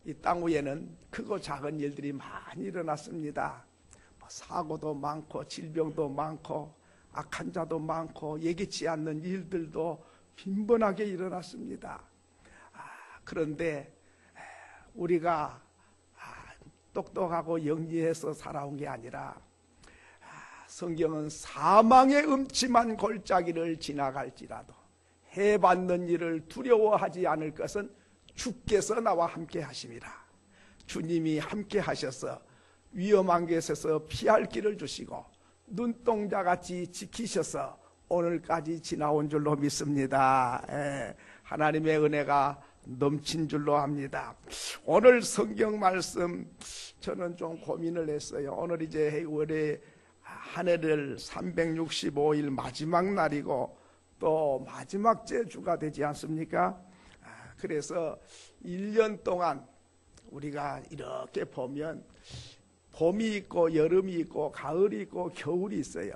이 땅 위에는 크고 작은 일들이 많이 일어났습니다. 사고도 많고 질병도 많고 악한 자도 많고 예기치 않는 일들도 빈번하게 일어났습니다. 그런데 우리가 똑똑하고 영리해서 살아온 게 아니라 성경은 사망의 음침한 골짜기를 지나갈지라도 해받는 일을 두려워하지 않을 것은 주께서 나와 함께 하심이라. 주님이 함께 하셔서 위험한 곳에서 피할 길을 주시고 눈동자같이 지키셔서 오늘까지 지나온 줄로 믿습니다. 하나님의 은혜가 넘친 줄로 압니다. 오늘 성경 말씀 저는 좀 고민을 했어요. 오늘 이제 올해 한 해를 365일 마지막 날이고 또 마지막 주가 되지 않습니까? 그래서 1년 동안 우리가 이렇게 보면 봄이 있고 여름이 있고 가을이 있고 겨울이 있어요.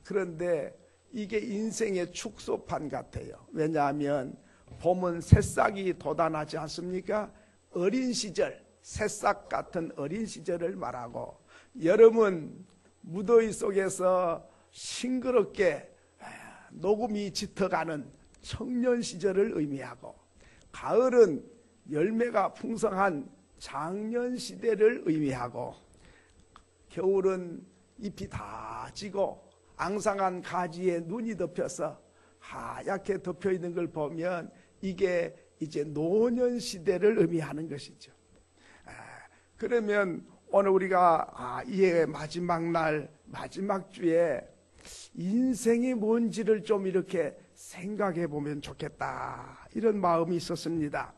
그런데 이게 인생의 축소판 같아요. 왜냐하면 봄은 새싹이 돋아나지 않습니까? 어린 시절, 새싹 같은 어린 시절을 말하고, 여름은 무더위 속에서 싱그럽게 녹음이 짙어가는 청년 시절을 의미하고, 가을은 열매가 풍성한 장년 시대를 의미하고, 겨울은 잎이 다 지고 앙상한 가지에 눈이 덮여서 하얗게 덮여 있는 걸 보면 이게 이제 노년 시대를 의미하는 것이죠. 그러면 오늘 우리가 이 마지막 날 마지막 주에 인생이 뭔지를 좀 이렇게 생각해 보면 좋겠다, 이런 마음이 있었습니다.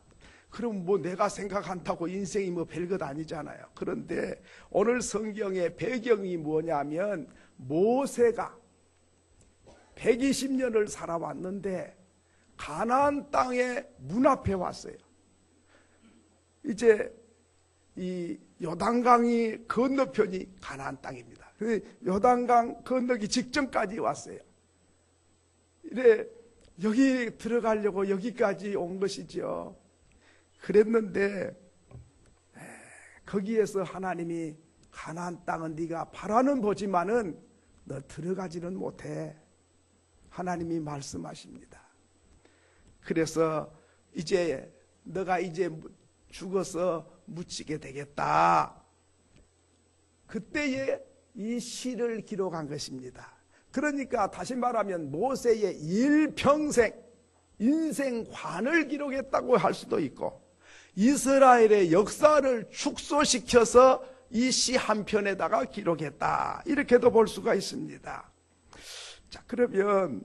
그럼 뭐 내가 생각한다고 인생이 뭐 별것 아니잖아요. 그런데 오늘 성경의 배경이 뭐냐면 모세가 120년을 살아왔는데 가나안 땅의 문 앞에 왔어요. 이제 이 요단강이 건너편이 가나안 땅입니다. 요단강 건너기 직전까지 왔어요. 이래 여기 들어가려고 여기까지 온 것이죠. 그랬는데 거기에서 하나님이 가나안 땅은 네가 바라는 보지만은 너 들어가지는 못해, 하나님이 말씀하십니다. 그래서 이제 너가 이제 죽어서 묻히게 되겠다. 그때에 이 시를 기록한 것입니다. 그러니까 다시 말하면 모세의 일평생 인생관을 기록했다고 할 수도 있고, 이스라엘의 역사를 축소시켜서 이 시 한 편에다가 기록했다, 이렇게도 볼 수가 있습니다. 자, 그러면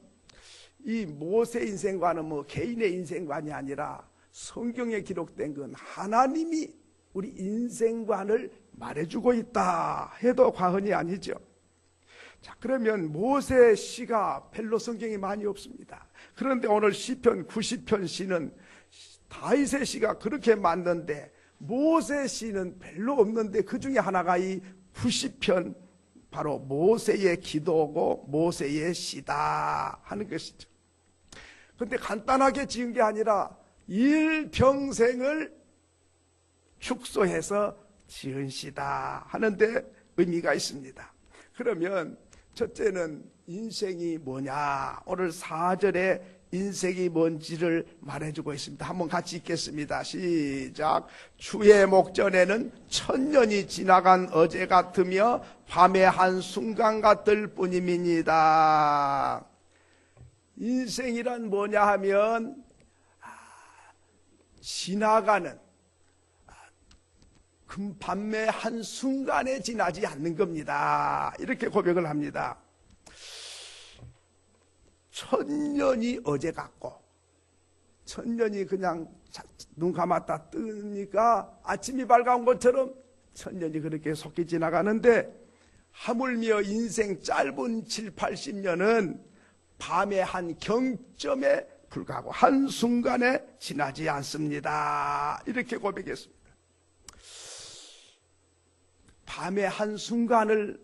이 모세 인생관은 뭐 개인의 인생관이 아니라 성경에 기록된 건 하나님이 우리 인생관을 말해주고 있다 해도 과언이 아니죠. 자, 그러면 모세 시가 별로 성경에 많이 없습니다. 그런데 오늘 시편 90편 시는 다윗의 시가 그렇게 많는데 모세 시는 별로 없는데 그 중에 하나가 이 90편, 바로 모세의 기도고 모세의 시다 하는 것이죠. 그런데 간단하게 지은 게 아니라 일평생을 축소해서 지은 시다 하는데 의미가 있습니다. 그러면 첫째는 인생이 뭐냐, 오늘 4절에 인생이 뭔지를 말해주고 있습니다. 한번 같이 읽겠습니다. 시작. 주의 목전에는 천년이 지나간 어제 같으며 밤의 한순간 같을 뿐임이니이다. 인생이란 뭐냐 하면 지나가는 밤의 한순간에 지나지 않는 겁니다. 이렇게 고백을 합니다. 천년이 어제 같고, 천년이 그냥 눈 감았다 뜨니까 아침이 밝아온 것처럼 천년이 그렇게 속히 지나가는데, 하물며 인생 짧은 7, 80년은 밤의 한 경점에 불과하고 한순간에 지나지 않습니다. 이렇게 고백했습니다. 밤의 한순간을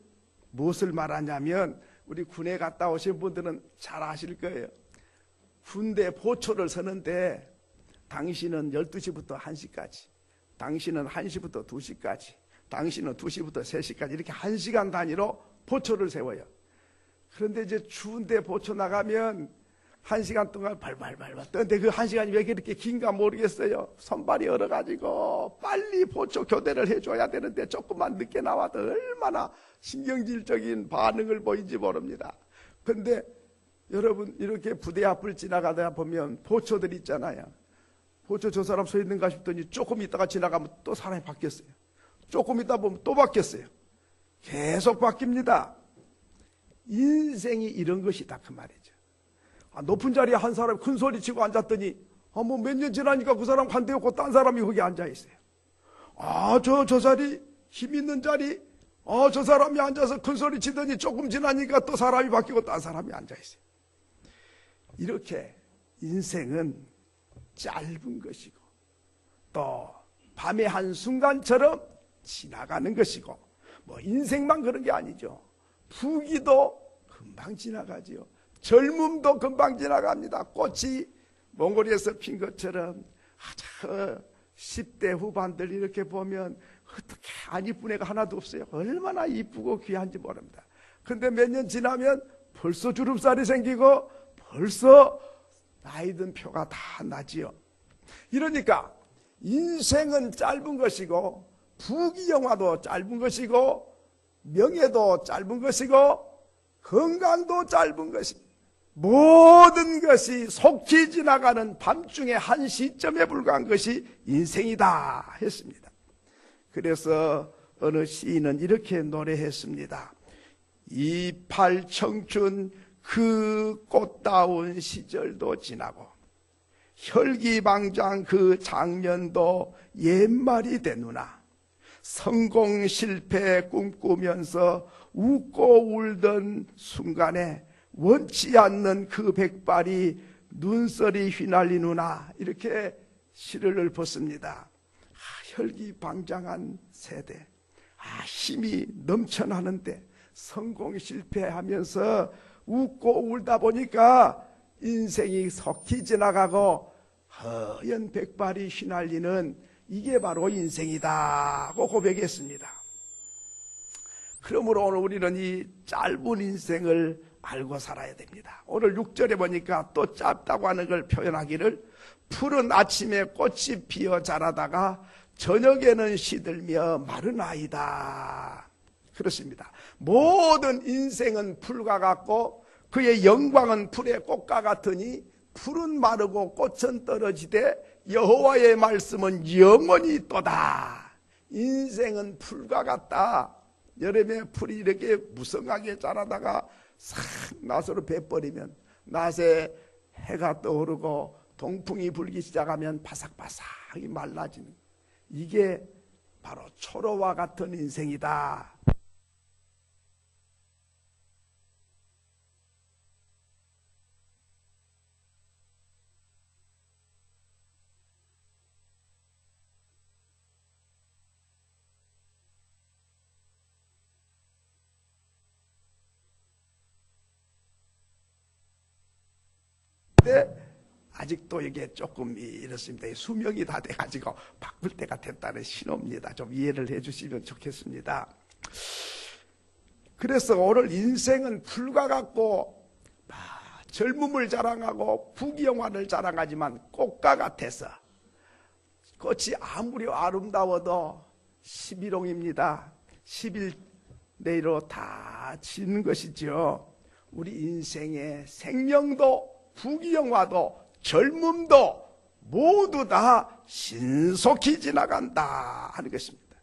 무엇을 말하냐면, 우리 군에 갔다 오신 분들은 잘 아실 거예요. 군대 보초를 서는데 당시는 12시부터 1시까지, 당신은 1시부터 2시까지, 당신은 2시부터 3시까지 이렇게 1시간 단위로 보초를 세워요. 그런데 이제 추운데 보초 나가면 1시간 동안 발발발 떠는데 그 1시간이 왜 그렇게 긴가 모르겠어요. 손발이 얼어가지고 빨리 보초 교대를 해줘야 되는데 조금만 늦게 나와도 얼마나 신경질적인 반응을 보이는지 모릅니다. 그런데 여러분 이렇게 부대 앞을 지나가다 보면 보초들 있잖아요. 보초 저 사람 서 있는가 싶더니 조금 있다가 지나가면 또 사람이 바뀌었어요. 조금 있다 보면 또 바뀌었어요. 계속 바뀝니다. 인생이 이런 것이다 그 말이죠. 높은 자리에 한 사람이 큰 소리 치고 앉았더니 뭐 몇 년 지나니까 그 사람 관대 없고 딴 사람이 거기 앉아있어요. 저 자리 힘 있는 자리 저 사람이 앉아서 큰 소리 치더니 조금 지나니까 또 사람이 바뀌고 딴 사람이 앉아있어요. 이렇게 인생은 짧은 것이고 또 밤의 한순간처럼 지나가는 것이고 뭐 인생만 그런 게 아니죠. 부귀도 금방 지나가지요. 젊음도 금방 지나갑니다. 꽃이 몽골에서 핀 것처럼 10대 후반들 이렇게 보면 어떻게 안 이쁜 애가 하나도 없어요. 얼마나 이쁘고 귀한지 모릅니다. 근데 몇 년 지나면 벌써 주름살이 생기고 벌써 나이 든 표가 다 나지요. 이러니까 인생은 짧은 것이고 부귀영화도 짧은 것이고 명예도 짧은 것이고 건강도 짧은 것입니다. 모든 것이 속히 지나가는 밤중에 한 시점에 불과한 것이 인생이다 했습니다. 그래서 어느 시인은 이렇게 노래했습니다. 이팔 청춘 그 꽃다운 시절도 지나고 혈기방장 그 장년도 옛말이 되누나 성공 실패 꿈꾸면서 웃고 울던 순간에 원치 않는 그 백발이 눈썰이 휘날리누나 이렇게 시를 읊었습니다. 혈기방장한 세대, 힘이 넘쳐나는데 성공 실패하면서 웃고 울다 보니까 인생이 속히 지나가고 허연 백발이 휘날리는 이게 바로 인생이다고 고백했습니다. 그러므로 오늘 우리는 이 짧은 인생을 알고 살아야 됩니다. 오늘 6절에 보니까 또 짧다고 하는 걸 표현하기를 푸른 아침에 꽃이 피어 자라다가 저녁에는 시들며 마른 아이다. 그렇습니다. 모든 인생은 풀과 같고 그의 영광은 풀의 꽃과 같으니 풀은 마르고 꽃은 떨어지되 여호와의 말씀은 영원히 있도다. 인생은 풀과 같다. 여름에 풀이 이렇게 무성하게 자라다가 싹 낫으로 베버리면 낮에 해가 떠오르고 동풍이 불기 시작하면 바삭바삭이 말라지는 이게 바로 초로와 같은 인생이다. 아직도 이게 조금 이렇습니다. 수명이 다 돼가지고 바꿀 때가 됐다는 신호입니다. 좀 이해를 해주시면 좋겠습니다. 그래서 오늘 인생은 풀과 같고 젊음을 자랑하고 부귀영화를 자랑하지만 꽃과 같아서 꽃이 아무리 아름다워도 11홍입니다. 10일 내로 다 지는 것이죠. 우리 인생의 생명도 부귀영화도 젊음도 모두 다 신속히 지나간다 하는 것입니다.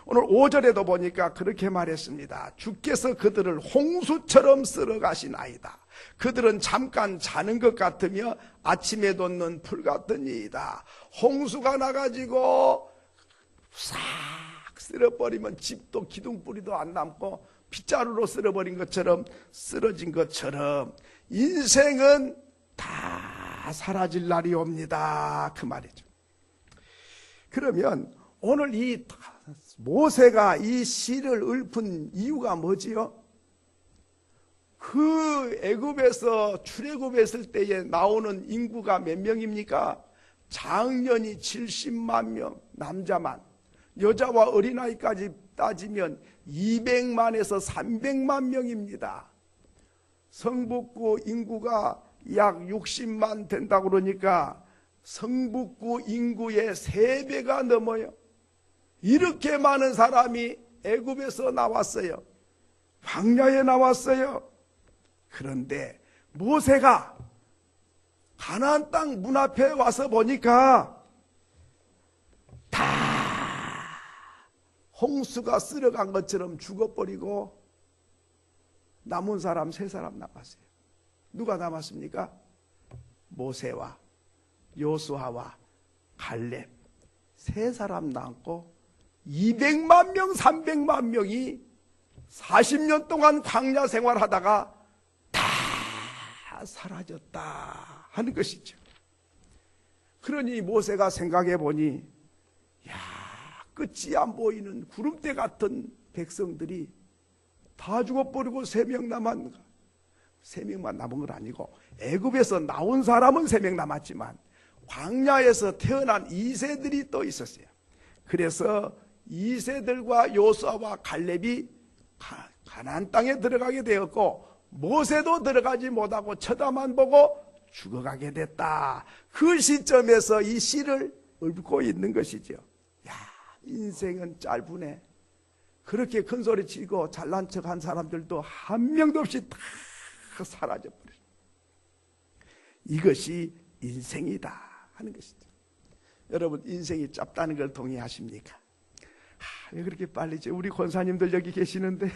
오늘 5절에도 보니까 그렇게 말했습니다. 주께서 그들을 홍수처럼 쓸어가신 아이다. 그들은 잠깐 자는 것 같으며 아침에 돋는 풀 같은 이이다. 홍수가 나가지고 싹 쓸어버리면 집도 기둥뿌리도 안 남고 빗자루로 쓸어버린 것처럼 쓰러진 것처럼 인생은 다 사라질 날이 옵니다. 그 말이죠. 그러면 오늘 이 모세가 이 시를 읊은 이유가 뭐지요? 그 애굽에서 출애굽했을 때에 나오는 인구가 몇 명입니까? 장년이 70만 명, 남자만. 여자와 어린아이까지 따지면 200만에서 300만 명입니다. 성북구 인구가 약 60만 된다고 그러니까 성북구 인구의 3배가 넘어요. 이렇게 많은 사람이 애굽에서 나왔어요. 광야에 나왔어요. 그런데 모세가 가나안 땅 문 앞에 와서 보니까 다 홍수가 쓸어간 것처럼 죽어버리고 남은 사람 3사람 남았어요. 누가 남았습니까? 모세와 요수아와 갈렙 3사람 남고 200만 명, 300만 명이 40년 동안 광야 생활하다가 다 사라졌다 하는 것이죠. 그러니 모세가 생각해 보니 끝이 안 보이는 구름대 같은 백성들이 다 죽어버리고 3명 남았는가? 3명만 남은 건 아니고 애굽에서 나온 사람은 3명 남았지만 광야에서 태어난 2세들이 또 있었어요. 그래서 2세들과 요수아와 갈렙이 가나안 땅에 들어가게 되었고 모세도 들어가지 못하고 쳐다만 보고 죽어가게 됐다. 그 시점에서 이 시를 읊고 있는 것이죠. 인생은 짧으네. 그렇게 큰 소리 치고 잘난 척한 사람들도 한 명도 없이 다 사라져버려. 이것이 인생이다 하는 것이죠. 여러분, 인생이 짧다는 걸 동의하십니까? 왜 그렇게 빨리지? 우리 권사님들 여기 계시는데요.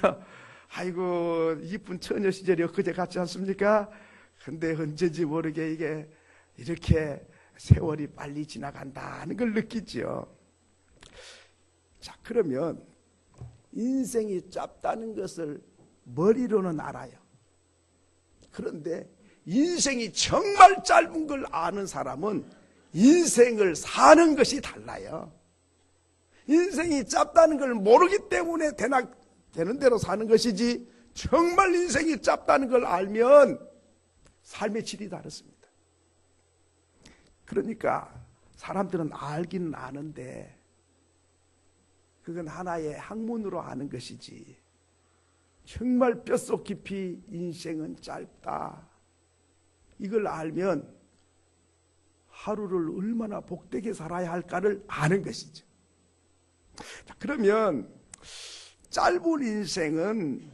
아이고, 이쁜 처녀 시절이 엊그제 같지 않습니까? 근데 언제인지 모르게 이게 이렇게 세월이 빨리 지나간다 하는 걸 느끼죠. 자, 그러면 인생이 짧다는 것을 머리로는 알아요. 그런데 인생이 정말 짧은 걸 아는 사람은 인생을 사는 것이 달라요. 인생이 짧다는 걸 모르기 때문에 되는 대로 사는 것이지, 정말 인생이 짧다는 걸 알면 삶의 질이 다릅니다. 그러니까 사람들은 알기는 아는데 그건 하나의 학문으로 아는 것이지, 정말 뼛속 깊이 인생은 짧다, 이걸 알면 하루를 얼마나 복되게 살아야 할까를 아는 것이죠. 자, 그러면 짧은 인생은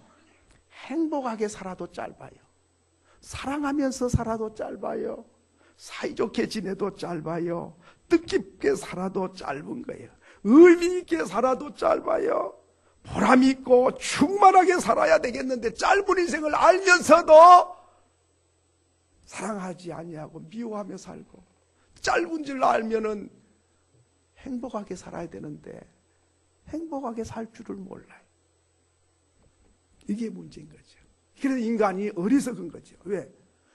행복하게 살아도 짧아요. 사랑하면서 살아도 짧아요. 사이좋게 지내도 짧아요. 뜻깊게 살아도 짧은 거예요. 의미 있게 살아도 짧아요. 보람 있고 충만하게 살아야 되겠는데 짧은 인생을 알면서도 사랑하지 아니하고 미워하며 살고, 짧은 줄 알면은 행복하게 살아야 되는데 행복하게 살 줄을 몰라요. 이게 문제인 거죠. 그래서 인간이 어리석은 거죠. 왜?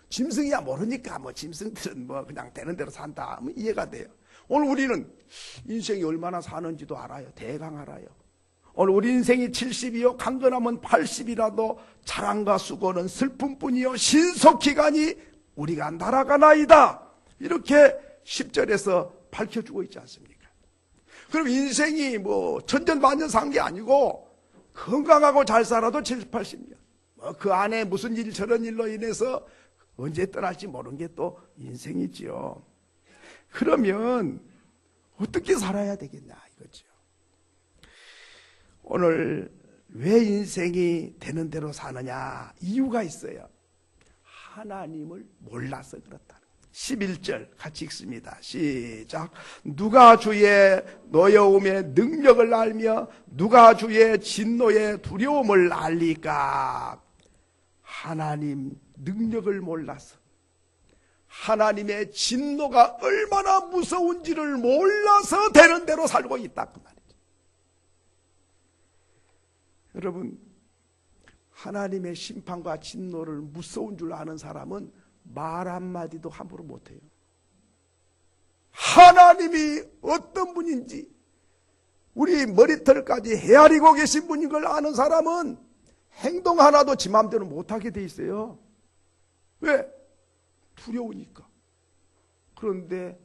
짐승이야 모르니까 짐승들은 그냥 되는 대로 산다 하면 이해가 돼요. 오늘 우리는 인생이 얼마나 사는지도 알아요. 대강 알아요. 오늘 우리 인생이 70이요 강건하면 80이라도 자랑과 수고는 슬픔뿐이요 신속히 가니 우리가 날아가나이다. 이렇게 10절에서 밝혀주고 있지 않습니까? 그럼 인생이 천년만년 산 게 아니고 건강하고 잘 살아도 70, 80년. 그 안에 무슨 일 저런 일로 인해서 언제 떠날지 모르는 게 또 인생이지요. 그러면 어떻게 살아야 되겠냐 이거죠. 오늘 왜 인생이 되는 대로 사느냐, 이유가 있어요. 하나님을 몰라서 그렇다. 11절 같이 읽습니다. 시작. 누가 주의 노여움의 능력을 알며 누가 주의 진노의 두려움을 알리까? 하나님 능력을 몰라서, 하나님의 진노가 얼마나 무서운지를 몰라서 되는 대로 살고 있다 그 말이죠. 여러분, 하나님의 심판과 진노를 무서운 줄 아는 사람은 말 한마디도 함부로 못해요. 하나님이 어떤 분인지 우리 머리털까지 헤아리고 계신 분인 걸 아는 사람은 행동 하나도 지 마음대로 못하게 돼 있어요. 왜? 두려우니까. 그런데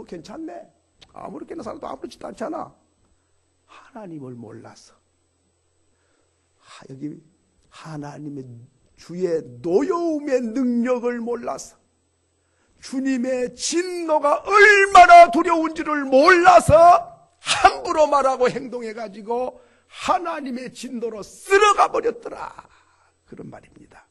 괜찮네. 아무렇게나 살아도 아무렇지도 않잖아. 하나님을 몰라서, 여기 하나님의 주의 노여움의 능력을 몰라서, 주님의 진노가 얼마나 두려운지를 몰라서 함부로 말하고 행동해가지고 하나님의 진노로 쓸어가 버렸더라. 그런 말입니다.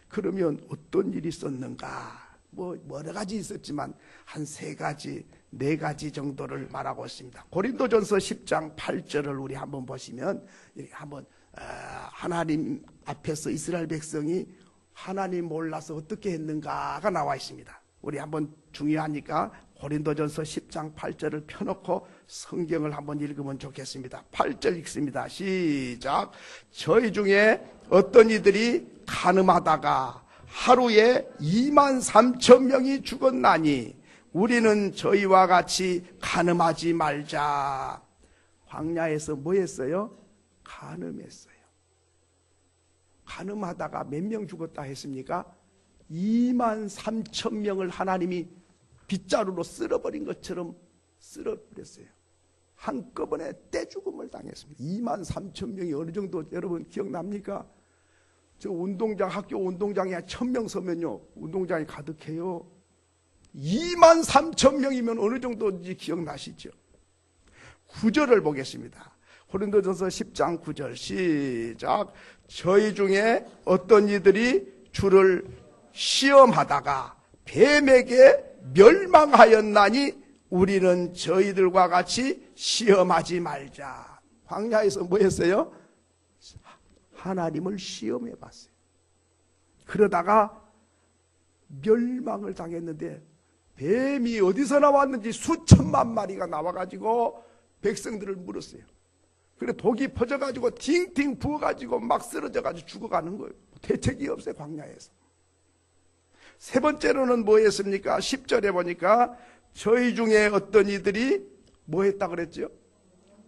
그러면 어떤 일이 있었는가? 여러 가지 있었지만 한 3가지, 4가지 정도를 말하고 있습니다. 고린도전서 10장 8절을 우리 한번 보시면, 한번 하나님 앞에서 이스라엘 백성이 하나님 몰라서 어떻게 했는가가 나와 있습니다. 우리 한번 중요하니까 고린도전서 10장 8절을 펴놓고 성경을 한번 읽으면 좋겠습니다. 8절 읽습니다. 시작. 저희 중에 어떤 이들이 간음하다가 하루에 23,000명이 죽었나니 우리는 저희와 같이 간음하지 말자. 광야에서 뭐 했어요? 간음했어요. 간음하다가 몇 명 죽었다 했습니까? 23,000명을 하나님이 빗자루로 쓸어버린 것처럼 쓸어버렸어요. 한꺼번에 떼죽음을 당했습니다. 23,000명이 어느 정도 여러분 기억납니까? 저 운동장, 학교 운동장에 1,000명 서면요, 운동장이 가득해요. 23,000명이면 어느 정도인지 기억나시죠? 9절을 보겠습니다. 고린도전서 10장 9절 시작. 저희 중에 어떤 이들이 주를 시험하다가 뱀에게 멸망하였나니 우리는 저희들과 같이 시험하지 말자. 광야에서 뭐 했어요? 하나님을 시험해 봤어요. 그러다가 멸망을 당했는데 뱀이 어디서 나왔는지 수천만 마리가 나와가지고 백성들을 물었어요. 그래 독이 퍼져가지고 팅팅 부어가지고 막 쓰러져가지고 죽어가는 거예요. 대책이 없어요. 광야에서. 3번째로는 뭐 했습니까? 10절에 보니까 저희 중에 어떤 이들이 뭐 했다 그랬죠?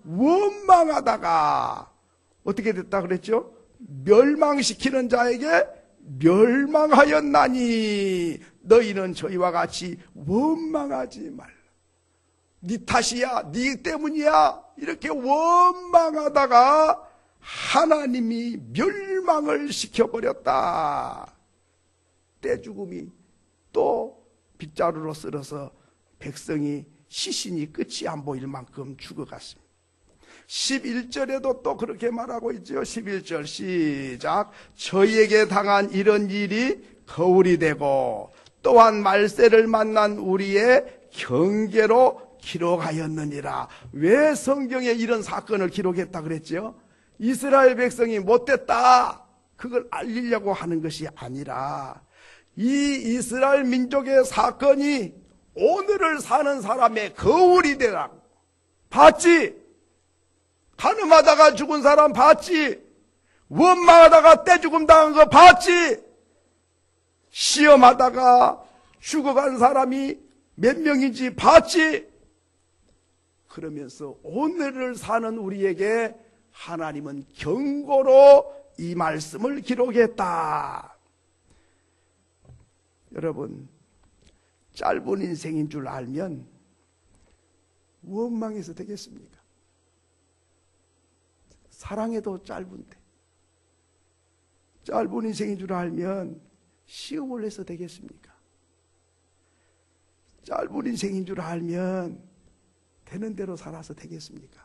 원망하다가 어떻게 됐다 그랬죠? 멸망시키는 자에게 멸망하였나니 너희는 저희와 같이 원망하지 말라. 네 탓이야, 네 때문이야, 이렇게 원망하다가 하나님이 멸망을 시켜버렸다. 떼죽음이 또 빗자루로 쓸어서 백성이 시신이 끝이 안 보일 만큼 죽어갔습니다. 11절에도 또 그렇게 말하고 있죠. 11절 시작. 저희에게 당한 이런 일이 거울이 되고 또한 말세를 만난 우리의 경계로 기록하였느니라. 왜 성경에 이런 사건을 기록했다 그랬죠? 이스라엘 백성이 못됐다, 그걸 알리려고 하는 것이 아니라 이 이스라엘 민족의 사건이 오늘을 사는 사람의 거울이 되라고. 봤지? 간음하다가 죽은 사람 봤지? 원망하다가 떼죽음 당한 거 봤지? 시험하다가 죽어간 사람이 몇 명인지 봤지? 그러면서 오늘을 사는 우리에게 하나님은 경고로 이 말씀을 기록했다. 여러분, 짧은 인생인 줄 알면 원망해서 되겠습니까? 사랑해도 짧은데, 짧은 인생인 줄 알면 시험을 해서 되겠습니까? 짧은 인생인 줄 알면 되는 대로 살아서 되겠습니까?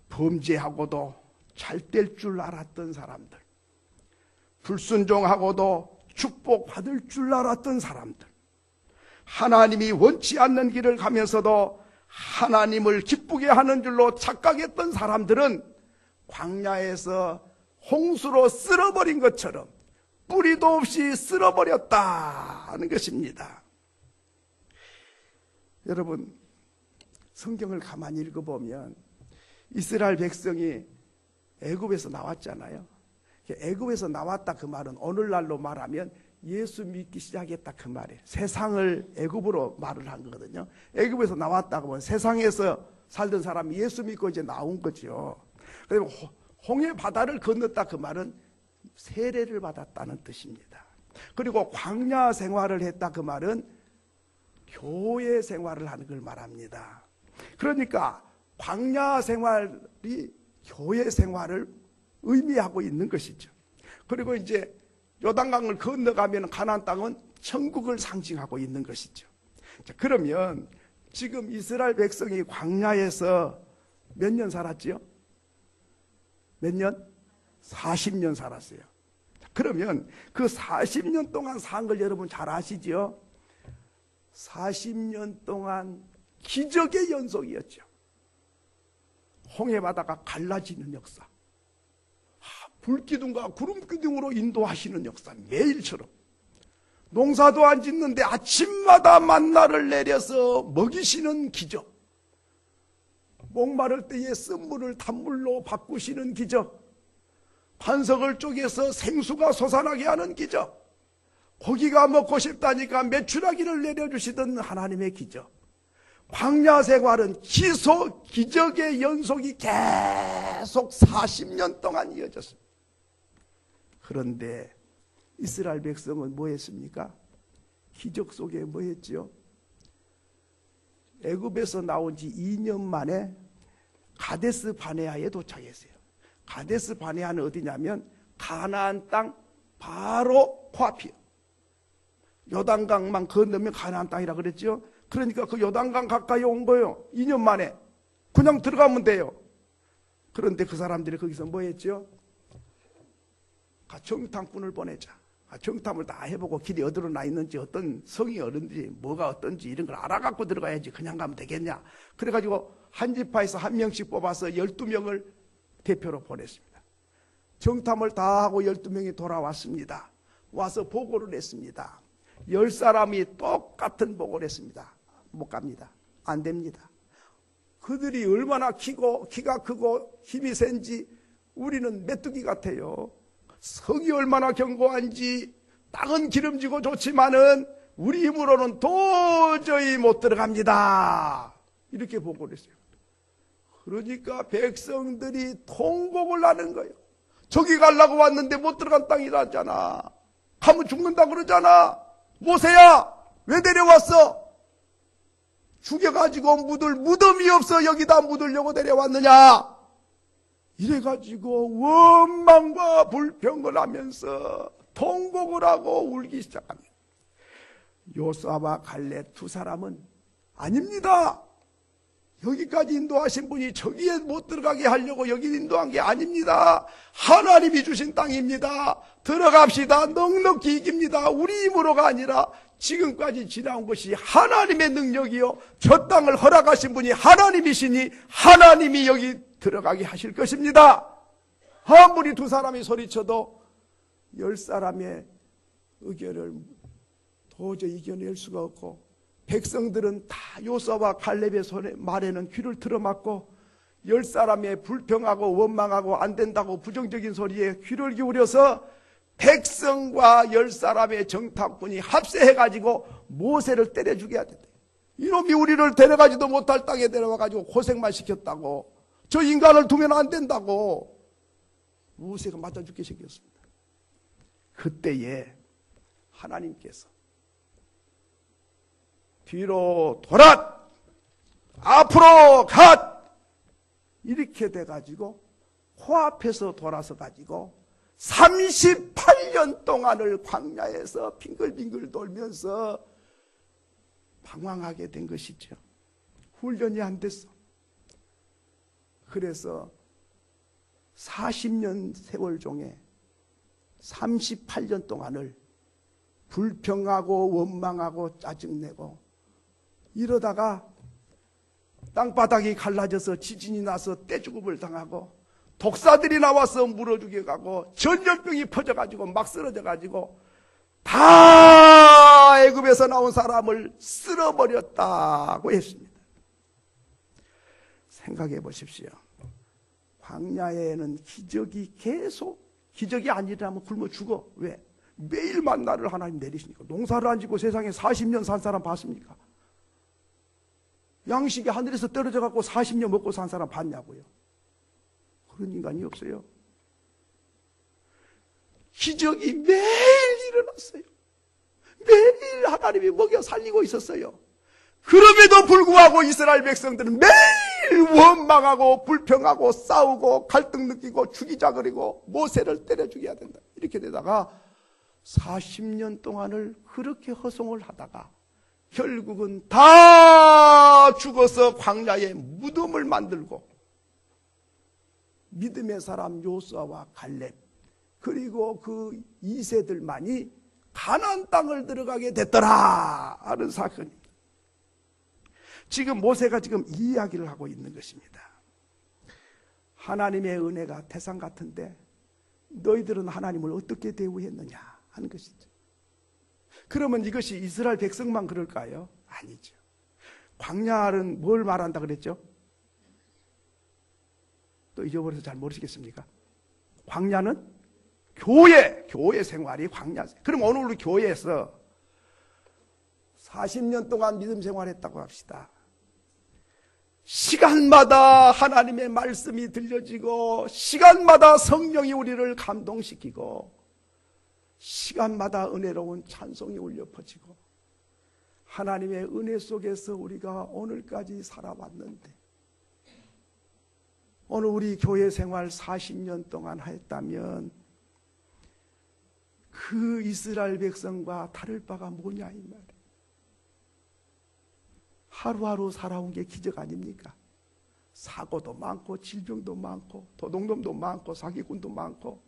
범죄하고도 잘 될 줄 알았던 사람들, 불순종하고도 축복받을 줄 알았던 사람들, 하나님이 원치 않는 길을 가면서도 하나님을 기쁘게 하는 줄로 착각했던 사람들은 광야에서 홍수로 쓸어버린 것처럼 뿌리도 없이 쓸어버렸다 하는 것입니다. 여러분, 성경을 가만히 읽어보면 이스라엘 백성이 애굽에서 나왔잖아요. 애굽에서 나왔다 그 말은 오늘날로 말하면 예수 믿기 시작했다 그 말이에요. 세상을 애굽으로 말을 한 거거든요. 애굽에서 나왔다고 하면 세상에서 살던 사람이 예수 믿고 이제 나온 거죠. 그리고 홍해 바다를 건넜다 그 말은 세례를 받았다는 뜻입니다. 그리고 광야 생활을 했다 그 말은 교회 생활을 하는 걸 말합니다. 그러니까 광야 생활이 교회 생활을 의미하고 있는 것이죠. 그리고 이제 요단강을 건너가면 가나안 땅은 천국을 상징하고 있는 것이죠. 자, 그러면 지금 이스라엘 백성이 광야에서 몇 년 살았지요? 몇 년? 40년 살았어요. 그러면 그 40년 동안 산 걸 여러분 잘 아시죠? 40년 동안 기적의 연속이었죠. 홍해 바다가 갈라지는 역사, 불기둥과 구름기둥으로 인도하시는 역사, 매일처럼 농사도 안 짓는데 아침마다 만나를 내려서 먹이시는 기적, 목마를 때에 쓴물을 단물로 바꾸시는 기적, 반석을 쪼개서 생수가 솟아나게 하는 기적, 고기가 먹고 싶다니까 메추라기를 내려주시던 하나님의 기적, 광야 생활은 기적의 연속이 계속 40년 동안 이어졌습니다. 그런데 이스라엘 백성은 뭐 했습니까? 기적 속에 뭐 했지요? 애굽에서 나온 지 2년 만에 가데스 바네아에 도착했어요. 가데스 바네아는 어디냐면 가나안 땅 바로 코앞이요. 요단강만 건너면 가나안 땅이라 그랬죠. 그러니까 그 요단강 가까이 온 거예요. 2년 만에. 그냥 들어가면 돼요. 그런데 그 사람들이 거기서 뭐 했죠? 정탐꾼을 보내자. 정탐을 다 해보고 길이 어디로 나 있는지, 어떤 성이 어딘지, 뭐가 어떤지 이런 걸 알아갖고 들어가야지 그냥 가면 되겠냐. 그래가지고 한 지파에서 한 명씩 뽑아서 12명을 대표로 보냈습니다. 정탐을 다 하고 12명이 돌아왔습니다. 와서 보고를 했습니다. 10사람이 똑같은 보고를 했습니다. 못 갑니다. 안 됩니다. 그들이 얼마나 키가 크고 힘이 센지 우리는 메뚜기 같아요. 성이 얼마나 견고한지, 땅은 기름지고 좋지만은 우리 힘으로는 도저히 못 들어갑니다. 이렇게 보고를 했어요. 그러니까 백성들이 통곡을 하는 거예요. 저기 가려고 왔는데 못 들어간 땅이라잖아. 가면 죽는다 그러잖아. 모세야, 왜 데려왔어? 죽여가지고 묻을 무덤이 없어 여기다 묻으려고 데려왔느냐? 이래가지고 원망과 불평을 하면서 통곡을 하고 울기 시작합니다. 요수아와 갈렙 두 사람은 아닙니다. 여기까지 인도하신 분이 저기에 못 들어가게 하려고 여기 인도한 게 아닙니다. 하나님이 주신 땅입니다. 들어갑시다. 넉넉히 이깁니다. 우리 힘으로가 아니라 지금까지 지나온 것이 하나님의 능력이요, 저 땅을 허락하신 분이 하나님이시니 하나님이 여기 들어가게 하실 것입니다. 아무리 두 사람이 소리쳐도 10사람의 의견을 도저히 이겨낼 수가 없고, 백성들은 다 요수아와 갈렙의 말에는 귀를 틀어막고 10사람의 불평하고 원망하고 안 된다고 부정적인 소리에 귀를 기울여서 백성과 10사람의 정탐꾼이 합세해가지고 모세를 때려 죽여야 된다. 이놈이 우리를 데려가지도 못할 땅에 데려와가지고 고생만 시켰다고, 저 인간을 두면 안 된다고 모세가 맞아 죽게 생겼습니다. 그때에 하나님께서 뒤로 돌아, 앞으로 가, 이렇게 돼가지고 코앞에서 돌아서 가지고 38년 동안을 광야에서 빙글빙글 돌면서 방황하게 된 것이죠. 훈련이 안 됐어. 그래서 40년 세월 중에 38년 동안을 불평하고 원망하고 짜증내고 이러다가 땅바닥이 갈라져서 지진이 나서 떼죽음을 당하고 독사들이 나와서 물어 죽여가고 전염병이 퍼져가지고 막 쓰러져가지고 다 애굽에서 나온 사람을 쓸어버렸다고 했습니다. 생각해 보십시오. 광야에는 기적이 계속, 기적이 아니라면 굶어 죽어. 왜? 매일 만나를 하나님 내리시니까. 농사를 안 짓고 세상에 40년 산 사람 봤습니까? 양식이 하늘에서 떨어져 갖고 40년 먹고 산 사람 봤냐고요? 그런 인간이 없어요. 기적이 매일 일어났어요. 매일 하나님이 먹여 살리고 있었어요. 그럼에도 불구하고 이스라엘 백성들은 매일 원망하고 불평하고 싸우고 갈등 느끼고 죽이자 그리고 모세를 때려 죽여야 된다. 이렇게 되다가 40년 동안을 그렇게 허송을 하다가 결국은 다 죽어서 광야에 무덤을 만들고 믿음의 사람 요수아와 갈렙 그리고 그 2세들만이 가나안 땅을 들어가게 됐더라 하는 사건입니다. 지금 모세가 지금 이 이야기를 하고 있는 것입니다. 하나님의 은혜가 태산 같은데 너희들은 하나님을 어떻게 대우했느냐 하는 것이죠. 그러면 이것이 이스라엘 백성만 그럴까요? 아니죠. 광야는 뭘 말한다 그랬죠? 또 잊어버려서 잘 모르시겠습니까? 광야는 교회 생활이 광야. 그럼 오늘 우리 교회에서 40년 동안 믿음 생활했다고 합시다. 시간마다 하나님의 말씀이 들려지고 시간마다 성령이 우리를 감동시키고 시간마다 은혜로운 찬송이 울려 퍼지고 하나님의 은혜 속에서 우리가 오늘까지 살아왔는데 오늘 우리 교회 생활 40년 동안 했다면 그 이스라엘 백성과 다를 바가 뭐냐 이 말이에요. 하루하루 살아온 게 기적 아닙니까? 사고도 많고 질병도 많고 도둑놈도 많고 사기꾼도 많고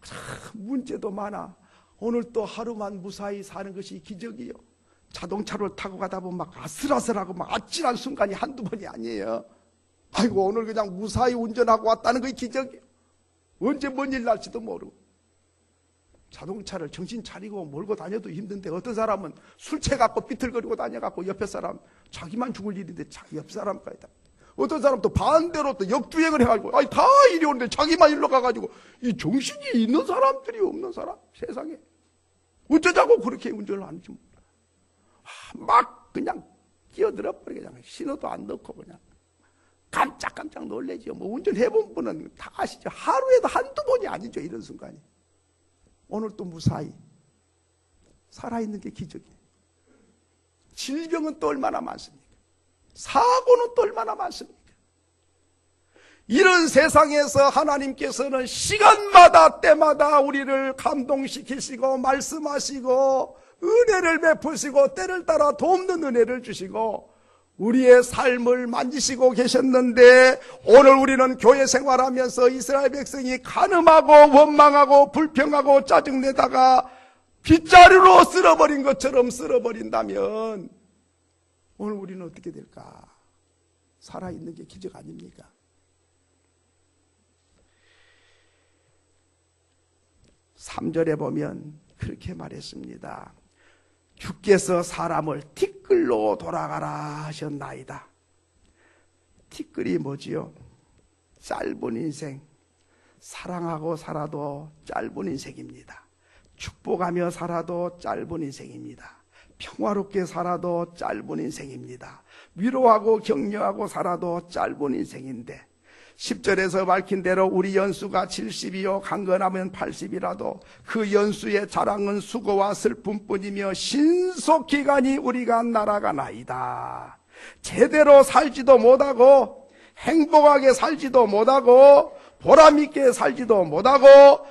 참 문제도 많아. 오늘 또 하루만 무사히 사는 것이 기적이요. 자동차를 타고 가다 보면 막 아슬아슬하고 막 아찔한 순간이 한두 번이 아니에요. 아이고 오늘 그냥 무사히 운전하고 왔다는 게 기적이에요. 언제 뭔 일 날지도 모르고 자동차를 정신 차리고 몰고 다녀도 힘든데 어떤 사람은 술 취해갖고 삐틀거리고 다녀갖고 옆에 사람 자기만 죽을 일인데 자기 옆 사람까지 다. 어떤 사람 또 반대로 또 역주행을 해가지고 아니 다 이리 오는데 자기만 일로 가가지고 이 정신이 있는 사람들이 없는 사람 세상에 어쩌자고 그렇게 운전을 하는지 몰라. 막 그냥 끼어들어 버리게 그냥 신호도 안 넣고 그냥 깜짝깜짝 놀래죠. 뭐 운전해본 분은 다 아시죠. 하루에도 한두 번이 아니죠 이런 순간이. 오늘 또 무사히 살아있는 게 기적이에요. 질병은 또 얼마나 많습니까? 사고는 또 얼마나 많습니까? 이런 세상에서 하나님께서는 시간마다 때마다 우리를 감동시키시고 말씀하시고 은혜를 베푸시고 때를 따라 돕는 은혜를 주시고 우리의 삶을 만지시고 계셨는데 오늘 우리는 교회 생활하면서 이스라엘 백성이 간음하고 원망하고 불평하고 짜증내다가 빗자루로 쓸어버린 것처럼 쓸어버린다면 오늘 우리는 어떻게 될까? 살아있는 게 기적 아닙니까? (3절에) 보면 그렇게 말했습니다. 주께서 사람을 티끌로 돌아가라 하셨나이다. 티끌이 뭐지요? 짧은 인생, 사랑하고 살아도 짧은 인생입니다. 축복하며 살아도 짧은 인생입니다. 평화롭게 살아도 짧은 인생입니다. 위로하고 격려하고 살아도 짧은 인생인데 10절에서 밝힌 대로 우리 연수가 70이요 강건하면 80이라도 그 연수의 자랑은 수고와 슬픔뿐이며 신속기간이 우리가 날아가나이다. 제대로 살지도 못하고 행복하게 살지도 못하고 보람있게 살지도 못하고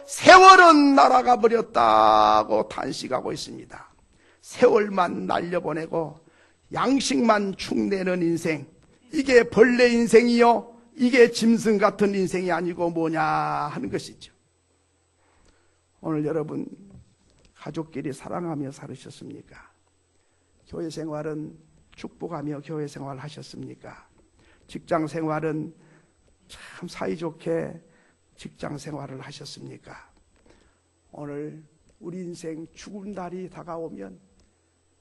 세월은 날아가 버렸다고 탄식하고 있습니다. 세월만 날려보내고 양식만 축내는 인생, 이게 벌레 인생이요 이게 짐승 같은 인생이 아니고 뭐냐 하는 것이죠. 오늘 여러분 가족끼리 사랑하며 살으셨습니까? 교회 생활은 축복하며 교회 생활 하셨습니까? 직장 생활은 참 사이좋게 직장 생활을 하셨습니까? 오늘 우리 인생 죽은 날이 다가오면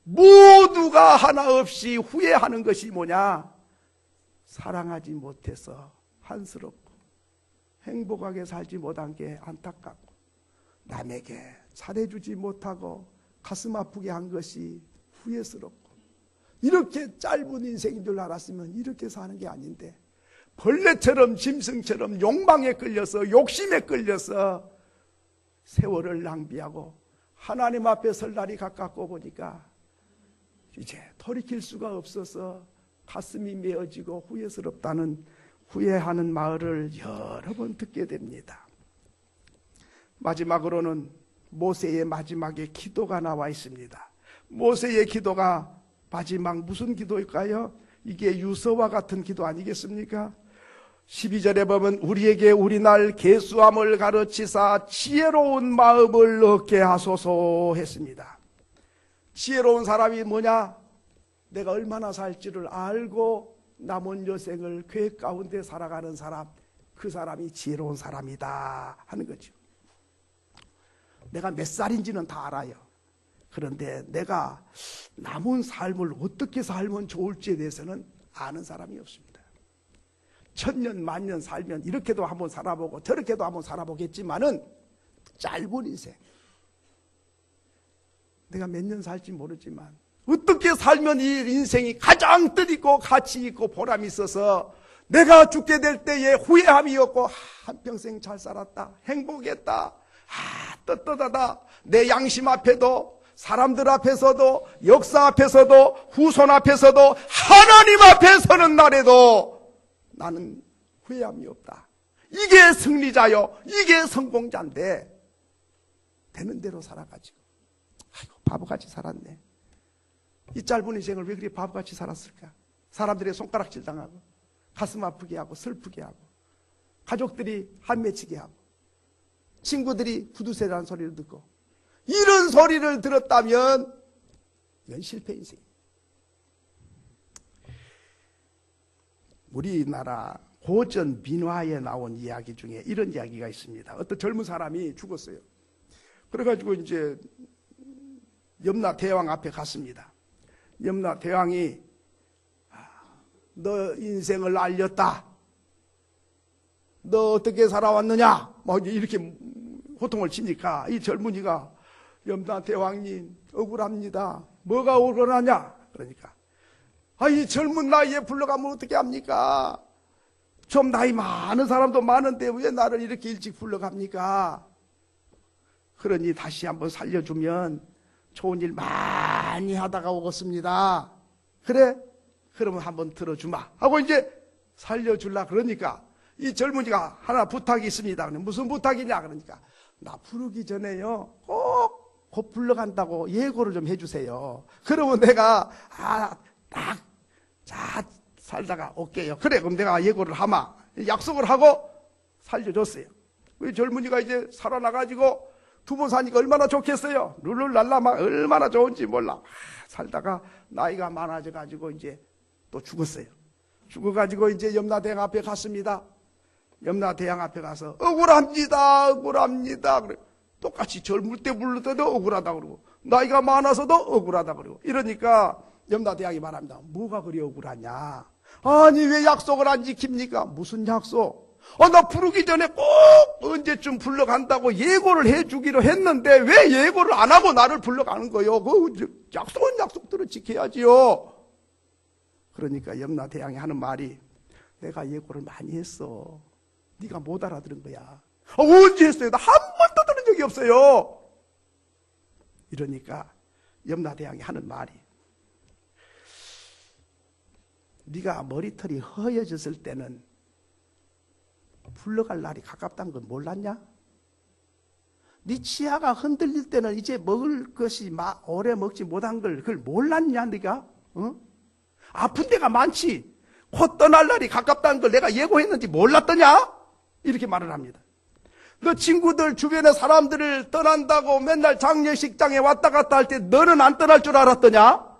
모두가 하나 없이 후회하는 것이 뭐냐? 사랑하지 못해서 한스럽고 행복하게 살지 못한 게 안타깝고 남에게 잘해주지 못하고 가슴 아프게 한 것이 후회스럽고 이렇게 짧은 인생인 줄 알았으면 이렇게 사는 게 아닌데 벌레처럼 짐승처럼 욕망에 끌려서 욕심에 끌려서 세월을 낭비하고 하나님 앞에 설 날이 가깝고 보니까 이제 돌이킬 수가 없어서 가슴이 메어지고 후회스럽다는 후회하는 말을 여러 번 듣게 됩니다. 마지막으로는 모세의 마지막에 기도가 나와 있습니다. 모세의 기도가 마지막 무슨 기도일까요? 이게 유서와 같은 기도 아니겠습니까? 12절에 보면 우리에게 우리날 계수함을 가르치사 지혜로운 마음을 얻게 하소서 했습니다. 지혜로운 사람이 뭐냐? 내가 얼마나 살지를 알고 남은 여생을 계획 가운데 살아가는 사람, 그 사람이 지혜로운 사람이다 하는 거죠. 내가 몇 살인지는 다 알아요. 그런데 내가 남은 삶을 어떻게 살면 좋을지에 대해서는 아는 사람이 없습니다. 천년 만년 살면 이렇게도 한번 살아보고 저렇게도 한번 살아보겠지만은 짧은 인생, 내가 몇 년 살지 모르지만 어떻게 살면 이 인생이 가장 뜻있고 가치 있고 보람이 있어서 내가 죽게 될 때에 후회함이 없고 한평생 잘 살았다, 행복했다, 떳떳하다, 내 양심 앞에도 사람들 앞에서도 역사 앞에서도 후손 앞에서도 하나님 앞에 서는 날에도 나는 후회함이 없다. 이게 승리자요, 이게 성공자인데 되는 대로 살아가지고 아이고 바보같이 살았네. 이 짧은 인생을 왜 그리 바보같이 살았을까? 사람들의 손가락질 당하고 가슴 아프게 하고 슬프게 하고 가족들이 한맺히게 하고 친구들이 구두쇠라는 소리를 듣고 이런 소리를 들었다면 이건 실패 인생이에요. 우리나라 고전 민화에 나온 이야기 중에 이런 이야기가 있습니다. 어떤 젊은 사람이 죽었어요. 그래가지고 이제 염라 대왕 앞에 갔습니다. 염라 대왕이 너 인생을 알렸다, 너 어떻게 살아왔느냐 막 이렇게 호통을 치니까 이 젊은이가 염라 대왕님 억울합니다. 뭐가 억울하냐? 그러니까 이 젊은 나이에 불러가면 어떻게 합니까? 좀 나이 많은 사람도 많은데 왜 나를 이렇게 일찍 불러갑니까? 그러니 다시 한번 살려주면 좋은 일 많이 하다가 오겠습니다. 그래? 그러면 한번 들어주마 하고 이제 살려줄라 그러니까 이 젊은이가 하나 부탁이 있습니다. 무슨 부탁이냐? 그러니까 나 부르기 전에요 곧 불러간다고 예고를 좀 해주세요. 그러면 내가 딱 살다가 올게요. 그래 그럼 내가 예고를 하마 약속을 하고 살려줬어요. 이 젊은이가 이제 살아나가지고 두 번 사니까 얼마나 좋겠어요. 룰룰랄라 막 얼마나 좋은지 몰라. 살다가 나이가 많아져가지고 이제 또 죽었어요. 죽어가지고 이제 염라대왕 앞에 갔습니다. 염라대왕 앞에 가서 억울합니다, 억울합니다. 그래. 똑같이 젊을 때 불를 때도 억울하다 그러고 나이가 많아서도 억울하다 그러고 이러니까 염라대왕이 말합니다. 뭐가 그리 억울하냐? 아니 왜 약속을 안 지킵니까? 무슨 약속? 나 부르기 전에 꼭 언제쯤 불러간다고 예고를 해주기로 했는데 왜 예고를 안 하고 나를 불러가는 거요? 그 약속은 약속대로 지켜야지요. 그러니까 염라대왕이 하는 말이 내가 예고를 많이 했어. 네가 못 알아들은 거야. 언제 했어요? 나 한 번도 들은 적이 없어요. 이러니까 염라대왕이 하는 말이 네가 머리털이 허여졌을 때는 불러갈 날이 가깝다는 건 몰랐냐? 네 치아가 흔들릴 때는 이제 먹을 것이 오래 먹지 못한 걸 그걸 몰랐냐 네가? 아픈 데가 많지. 곧 떠날 날이 가깝다는 걸 내가 예고했는지 몰랐더냐? 이렇게 말을 합니다. 너 친구들 주변의 사람들을 떠난다고 맨날 장례식장에 왔다 갔다 할 때 너는 안 떠날 줄 알았더냐?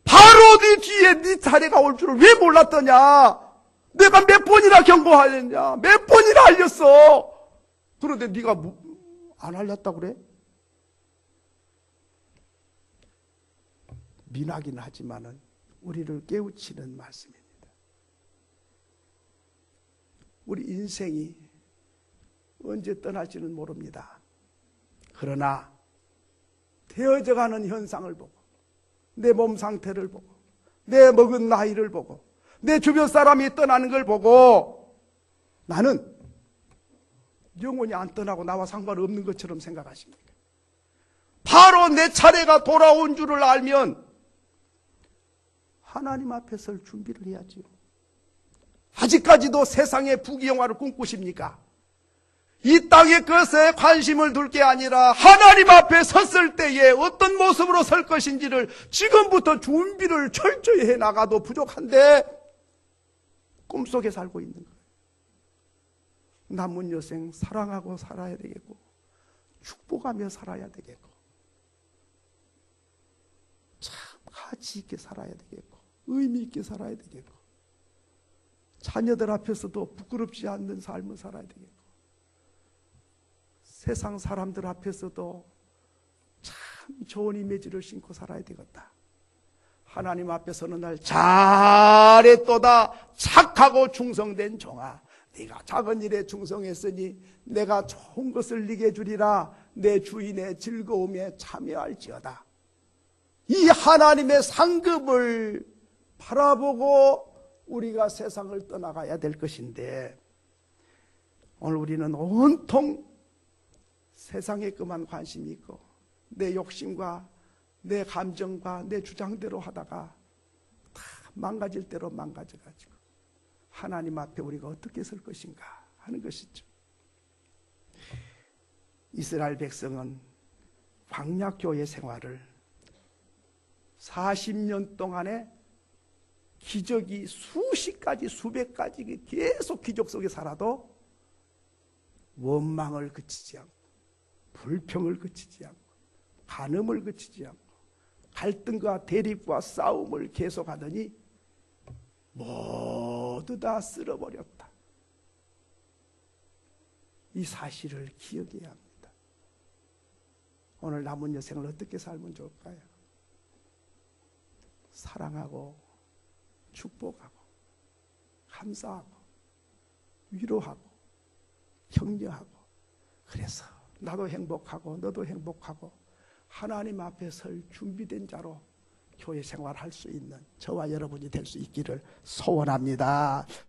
바로 네 뒤에 네 차례가 올 줄을 왜 몰랐더냐? 내가 몇 번이나 경고하였냐? 몇 번이나 알렸어. 그런데 네가 안 알렸다고 그래? 민하긴 하지만은 우리를 깨우치는 말씀입니다. 우리 인생이 언제 떠날지는 모릅니다. 그러나 되어져가는 현상을 보고 내 몸 상태를 보고 내 먹은 나이를 보고 내 주변 사람이 떠나는 걸 보고 나는 영원히 안 떠나고 나와 상관없는 것처럼 생각하십니까? 바로 내 차례가 돌아온 줄을 알면 하나님 앞에 설 준비를 해야지요. 아직까지도 세상의 부귀영화를 꿈꾸십니까? 이 땅의 것에 관심을 둘 게 아니라 하나님 앞에 섰을 때에 어떤 모습으로 설 것인지를 지금부터 준비를 철저히 해 나가도 부족한데 꿈속에 살고 있는 거예요. 남은 여생 사랑하고 살아야 되겠고 축복하며 살아야 되겠고 참 가치 있게 살아야 되겠고 의미 있게 살아야 되겠고 자녀들 앞에서도 부끄럽지 않는 삶을 살아야 되겠고 세상 사람들 앞에서도 참 좋은 이미지를 신고 살아야 되겠다. 하나님 앞에서는 날 잘했도다 착하고 충성된 종아 네가 작은 일에 충성했으니 내가 좋은 것을 네게 주리라 내 주인의 즐거움에 참여할지어다. 이 하나님의 상급을 바라보고 우리가 세상을 떠나가야 될 것인데 오늘 우리는 온통 세상에 그만 관심이 있고 내 욕심과 내 감정과 내 주장대로 하다가 다 망가질 대로 망가져가지고 하나님 앞에 우리가 어떻게 설 것인가 하는 것이죠. 이스라엘 백성은 광야교회 생활을 40년 동안에 기적이 수십 가지 수백 가지 계속 기적 속에 살아도 원망을 그치지 않고 불평을 그치지 않고 간음을 그치지 않고 갈등과 대립과 싸움을 계속하더니 모두 다 쓸어버렸다. 이 사실을 기억해야 합니다. 오늘 남은 여생을 어떻게 살면 좋을까요? 사랑하고 축복하고 감사하고 위로하고 격려하고 그래서 나도 행복하고 너도 행복하고 하나님 앞에 설 준비된 자로 교회 생활할 수 있는 저와 여러분이 될 수 있기를 소원합니다.